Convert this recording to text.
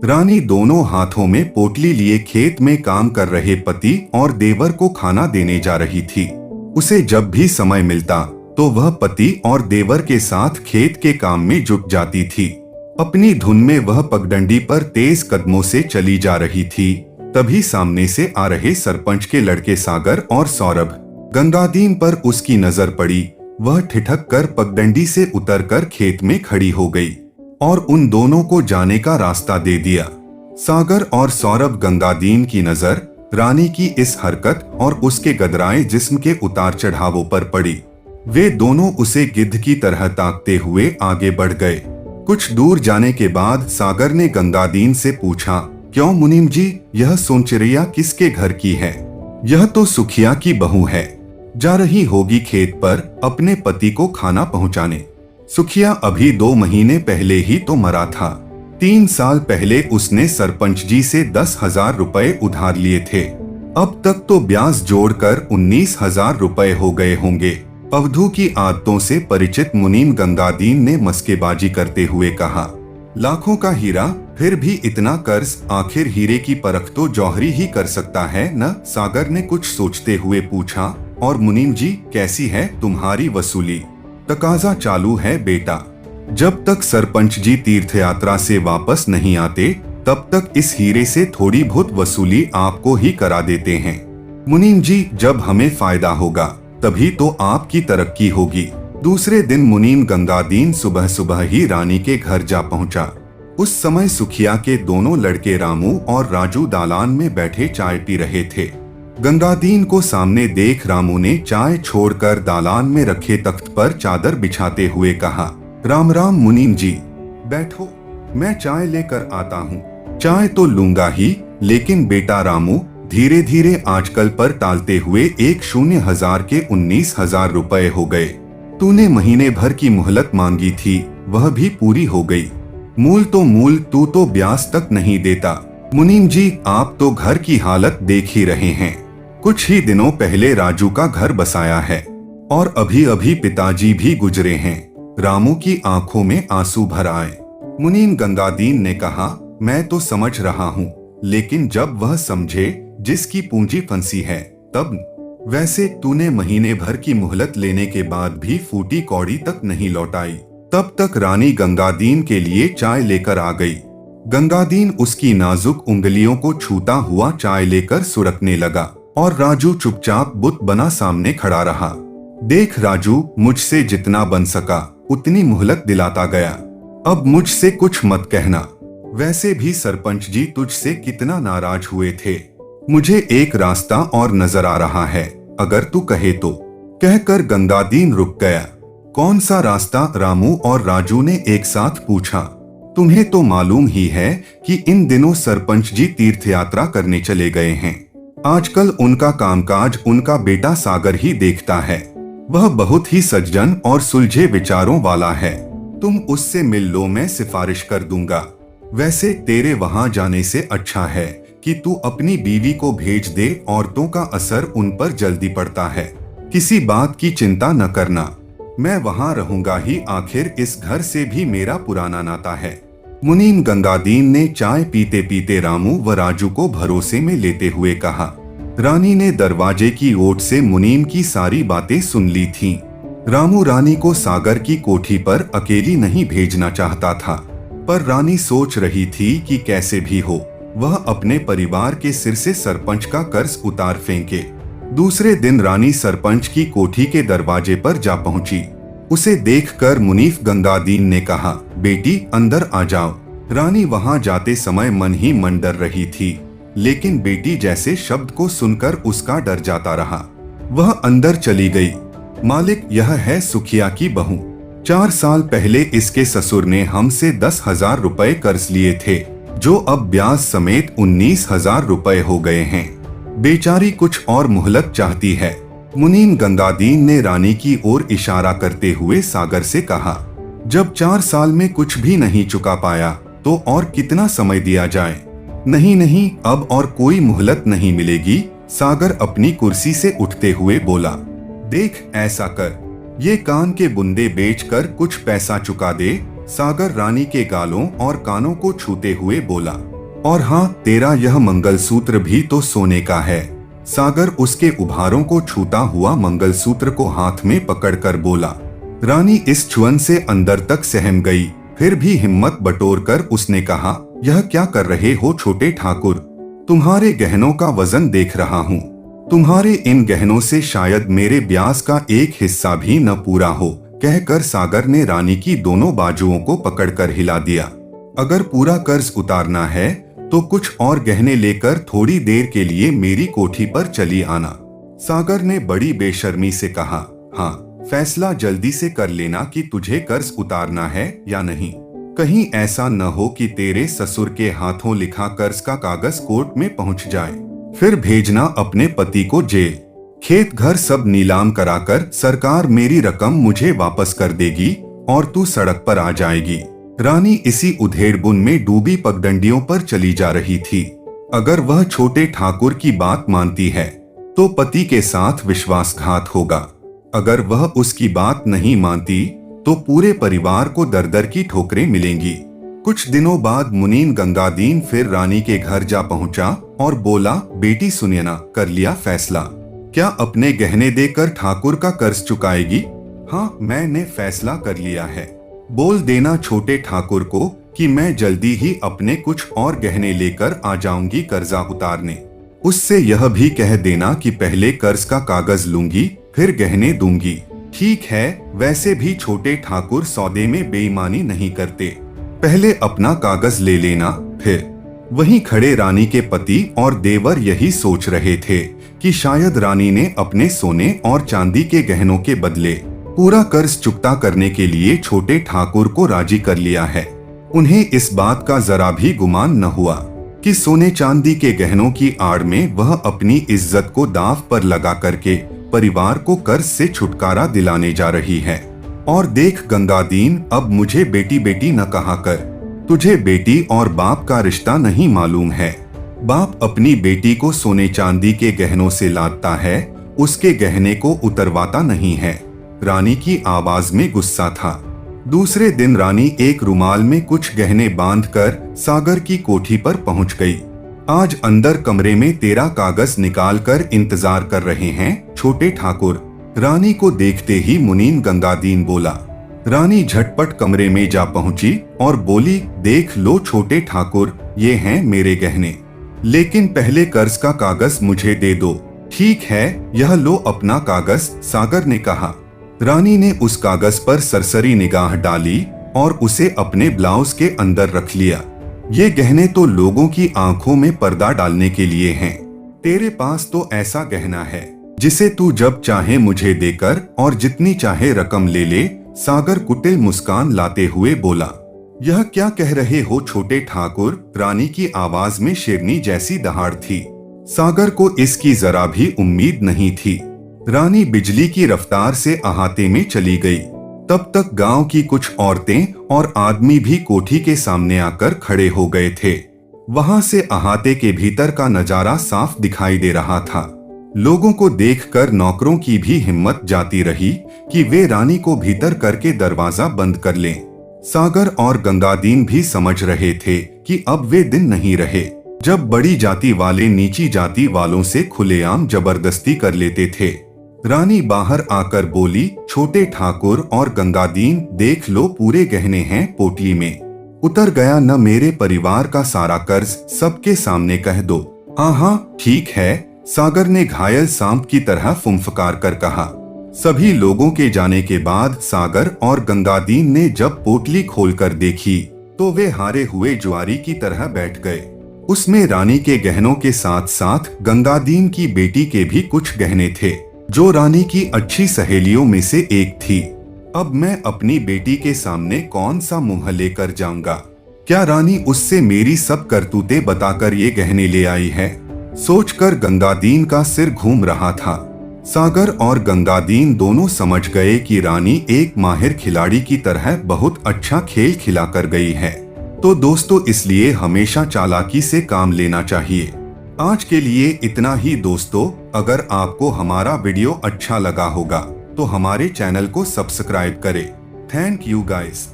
रानी दोनों हाथों में पोटली लिए खेत में काम कर रहे पति और देवर को खाना देने जा रही थी। उसे जब भी समय मिलता तो वह पति और देवर के साथ खेत के काम में जुट जाती थी। अपनी धुन में वह पगडंडी पर तेज कदमों से चली जा रही थी। तभी सामने से आ रहे सरपंच के लड़के सागर और सौरभ गंगादीन पर उसकी नजर पड़ी। वह ठिठक कर पगडंडी से उतरकर खेत में खड़ी हो गई और उन दोनों को जाने का रास्ता दे दिया। सागर और सौरभ गंगादीन की नजर रानी की इस हरकत और उसके गदराए जिस्म के उतार चढ़ावों पर पड़ी। वे दोनों उसे गिद्ध की तरह ताकते हुए आगे बढ़ गए। कुछ दूर जाने के बाद सागर ने गंगादीन से पूछा, क्यों मुनीम जी, यह सोनचिड़िया किसके घर की है? यह तो सुखिया की बहू है, जा रही होगी खेत पर अपने पति को खाना पहुंचाने। सुखिया अभी 2 महीने पहले ही तो मरा था। 3 साल पहले उसने सरपंच जी से 10,000 रुपए उधार लिए थे। अब तक तो ब्याज जोड़कर 19,000 रुपए हो गए होंगे। अवधू की आदतों से परिचित मुनीम गंगादीन ने मस्केबाजी करते हुए कहा, लाखों का हीरा फिर भी इतना कर्ज, आखिर हीरे की परख तो जौहरी ही कर सकता है न? सागर ने कुछ सोचते हुए पूछा, और मुनीम जी, कैसी है तुम्हारी वसूली? तकाजा चालू है बेटा। जब तक सरपंच जी तीर्थ यात्रा से वापस नहीं आते तब तक इस हीरे से थोड़ी बहुत वसूली आपको ही करा देते हैं। मुनीम जी, जब हमें फायदा होगा तभी तो आपकी तरक्की होगी। दूसरे दिन मुनीम गंगादीन सुबह सुबह ही रानी के घर जा पहुंचा। उस समय सुखिया के दोनों लड़के रामू और राजू दालान में बैठे चाय पी रहे थे। गंगादीन को सामने देख रामू ने चाय छोड़कर दालान में रखे तख्त पर चादर बिछाते हुए कहा, राम राम मुनीम जी, बैठो, मैं चाय लेकर आता हूँ। चाय तो लूंगा ही, लेकिन बेटा रामू, धीरे धीरे आजकल पर टालते हुए 1,000 के 19,000 रुपए हो गए। तूने महीने भर की मोहलत मांगी थी, वह भी पूरी हो गई। मूल तो मूल, तू तो ब्याज तक नहीं देता। मुनीम जी, आप तो घर की हालत देख ही रहे हैं। कुछ ही दिनों पहले राजू का घर बसाया है और अभी अभी पिताजी भी गुजरे हैं। रामू की आंखों में आंसू भर आए। मुनीम गंगादीन ने कहा, मैं तो समझ रहा हूँ, लेकिन जब वह समझे जिसकी पूंजी फंसी है तब। वैसे तूने महीने भर की मोहलत लेने के बाद भी फूटी कौड़ी तक नहीं लौटाई। तब तक रानी गंगादीन के लिए चाय लेकर आ गई। गंगादीन उसकी नाजुक उंगलियों को छूता हुआ चाय लेकर सुरकने लगा और राजू चुपचाप बुत बना सामने खड़ा रहा। देख राजू, मुझसे जितना बन सका उतनी मोहलत दिलाता गया। अब मुझसे कुछ मत कहना। वैसे भी सरपंच जी तुझसे कितना नाराज हुए थे। मुझे एक रास्ता और नजर आ रहा है, अगर तू कहे तो। कहकर गंगादीन रुक गया। कौन सा रास्ता? रामू और राजू ने एक साथ पूछा। तुम्हें तो मालूम ही है कि इन दिनों सरपंच जी तीर्थ यात्रा करने चले गए हैं। आजकल उनका कामकाज उनका बेटा सागर ही देखता है। वह बहुत ही सज्जन और सुलझे विचारों वाला है। तुम उससे मिल लो, मैं सिफारिश कर दूंगा। वैसे तेरे वहां जाने से अच्छा है कि तू अपनी बीवी को भेज दे, औरतों का असर उन पर जल्दी पड़ता है। किसी बात की चिंता न करना, मैं वहां रहूंगा ही, आखिर इस घर से भी मेरा पुराना नाता है। मुनीम गंगादीन ने चाय पीते पीते रामू व राजू को भरोसे में लेते हुए कहा। रानी ने दरवाजे की ओट से मुनीम की सारी बातें सुन ली थीं। रामू रानी को सागर की कोठी पर अकेली नहीं भेजना चाहता था, पर रानी सोच रही थी कि कैसे भी हो वह अपने परिवार के सिर से सरपंच का कर्ज उतार फेंके। दूसरे दिन रानी सरपंच की कोठी के दरवाजे पर जा पहुंची। उसे देखकर मुनीफ गंगादीन ने कहा, बेटी अंदर आ जाओ। रानी वहां जाते समय मन ही मन डर रही थी, लेकिन बेटी जैसे शब्द को सुनकर उसका डर जाता रहा। वह अंदर चली गई। मालिक, यह है सुखिया की बहू। 4 साल पहले इसके ससुर ने हमसे 10,000 रुपए कर्ज लिए थे, जो अब ब्याज समेत 19,000 रुपए हो गए हैं। बेचारी कुछ और मोहलत चाहती है। मुनीम गंगादीन ने रानी की ओर इशारा करते हुए सागर से कहा, जब 4 साल में कुछ भी नहीं चुका पाया तो और कितना समय दिया जाए? नहीं नहीं, अब और कोई मोहलत नहीं मिलेगी। सागर अपनी कुर्सी से उठते हुए बोला, देख ऐसा कर, ये कान के बुंदे बेचकर कुछ पैसा चुका दे। सागर रानी के गालों और कानों को छूते हुए बोला। और हाँ, तेरा यह मंगलसूत्र भी तो सोने का है। सागर उसके उभारों को छूता हुआ मंगलसूत्र को हाथ में पकड़कर बोला। रानी इस छुअन से अंदर तक सहम गई। फिर भी हिम्मत बटोरकर उसने कहा, यह क्या कर रहे हो छोटे ठाकुर? तुम्हारे गहनों का वजन देख रहा हूँ। तुम्हारे इन गहनों से शायद मेरे ब्याज का एक हिस्सा भी न पूरा हो। कहकर सागर ने रानी की दोनों बाजुओं को पकड़कर हिला दिया। अगर पूरा कर्ज उतारना है तो कुछ और गहने लेकर थोड़ी देर के लिए मेरी कोठी पर चली आना। सागर ने बड़ी बेशर्मी से कहा। हाँ, फैसला जल्दी से कर लेना कि तुझे कर्ज उतारना है या नहीं। कहीं ऐसा न हो कि तेरे ससुर के हाथों लिखा कर्ज का कागज कोर्ट में पहुंच जाए। फिर भेजना अपने पति को जेल। खेत घर सब नीलाम कराकर सरकार मेरी रकम मुझे वापस कर देगी और तू सड़क पर आ जाएगी। रानी इसी उधेड़बुन में डूबी पगडंडियों पर चली जा रही थी। अगर वह छोटे ठाकुर की बात मानती है तो पति के साथ विश्वासघात होगा। अगर वह उसकी बात नहीं मानती तो पूरे परिवार को दर दर की ठोकरें मिलेंगी। कुछ दिनों बाद मुनीन गंगादीन फिर रानी के घर जा पहुंचा और बोला, बेटी सुनिए ना, कर लिया फैसला? क्या अपने गहने देकर ठाकुर का कर्ज चुकाएगी? हाँ, मैंने फैसला कर लिया है। बोल देना छोटे ठाकुर को कि मैं जल्दी ही अपने कुछ और गहने लेकर आ जाऊंगी कर्जा उतारने। उससे यह भी कह देना कि पहले कर्ज का कागज लूंगी फिर गहने दूंगी। ठीक है, वैसे भी छोटे ठाकुर सौदे में बेईमानी नहीं करते। पहले अपना कागज ले लेना फिर। वहीं खड़े रानी के पति और देवर यही सोच रहे थे कि शायद रानी ने अपने सोने और चांदी के गहनों के बदले पूरा कर्ज चुकता करने के लिए छोटे ठाकुर को राजी कर लिया है। उन्हें इस बात का जरा भी गुमान न हुआ कि सोने चांदी के गहनों की आड़ में वह अपनी इज्जत को दांव पर लगा करके परिवार को कर्ज से छुटकारा दिलाने जा रही है। और देख गंगादीन, अब मुझे बेटी बेटी न कहा कर। तुझे बेटी और बाप का रिश्ता नहीं मालूम है। बाप अपनी बेटी को सोने चांदी के गहनों से लादता है, उसके गहने को उतरवाता नहीं है। रानी की आवाज में गुस्सा था। दूसरे दिन रानी एक रुमाल में कुछ गहने बांधकर सागर की कोठी पर पहुंच गई। आज अंदर कमरे में तेरा कागज निकाल कर इंतजार कर रहे हैं छोटे ठाकुर। रानी को देखते ही मुनीन गंगादीन बोला। रानी झटपट कमरे में जा पहुंची और बोली, देख लो छोटे ठाकुर, ये हैं मेरे गहने, लेकिन पहले कर्ज का कागज मुझे दे दो। ठीक है, यह लो अपना कागज, सागर ने कहा। रानी ने उस कागज पर सरसरी निगाह डाली और उसे अपने ब्लाउज के अंदर रख लिया। ये गहने तो लोगों की आंखों में पर्दा डालने के लिए हैं। तेरे पास तो ऐसा गहना है जिसे तू जब चाहे मुझे देकर और जितनी चाहे रकम ले ले। सागर कुटिल मुस्कान लाते हुए बोला। यह क्या कह रहे हो छोटे ठाकुर? रानी की आवाज में शेरनी जैसी दहाड़ थी। सागर को इसकी जरा भी उम्मीद नहीं थी। रानी बिजली की रफ्तार से अहाते में चली गई। तब तक गांव की कुछ औरतें और आदमी भी कोठी के सामने आकर खड़े हो गए थे। वहां से अहाते के भीतर का नजारा साफ दिखाई दे रहा था। लोगों को देखकर नौकरों की भी हिम्मत जाती रही कि वे रानी को भीतर करके दरवाजा बंद कर लें। सागर और गंगादीन भी समझ रहे थे कि अब वे दिन नहीं रहे जब बड़ी जाति वाले नीची जाति वालों से खुलेआम जबरदस्ती कर लेते थे। रानी बाहर आकर बोली, छोटे ठाकुर और गंगादीन, देख लो पूरे गहने हैं पोटली में। उतर गया न मेरे परिवार का सारा कर्ज, सबके सामने कह दो। हाँ ठीक है, सागर ने घायल सांप की तरह फुंफकार कर कहा। सभी लोगों के जाने के बाद सागर और गंगादीन ने जब पोटली खोलकर देखी तो वे हारे हुए जुआरी की तरह बैठ गए। उसमें रानी के गहनों के साथ साथ गंगादीन की बेटी के भी कुछ गहने थे, जो रानी की अच्छी सहेलियों में से एक थी। अब मैं अपनी बेटी के सामने कौन सा मुंह लेकर जाऊंगा? क्या रानी उससे मेरी सब करतूतें बताकर ये गहने ले आई है? सोचकर गंगादीन का सिर घूम रहा था। सागर और गंगादीन दोनों समझ गए कि रानी एक माहिर खिलाड़ी की तरह बहुत अच्छा खेल खिला कर गई है। तो दोस्तों, इसलिए हमेशा चालाकी से काम लेना चाहिए। आज के लिए इतना ही दोस्तों। अगर आपको हमारा वीडियो अच्छा लगा होगा तो हमारे चैनल को सब्सक्राइब करें। Thank you guys.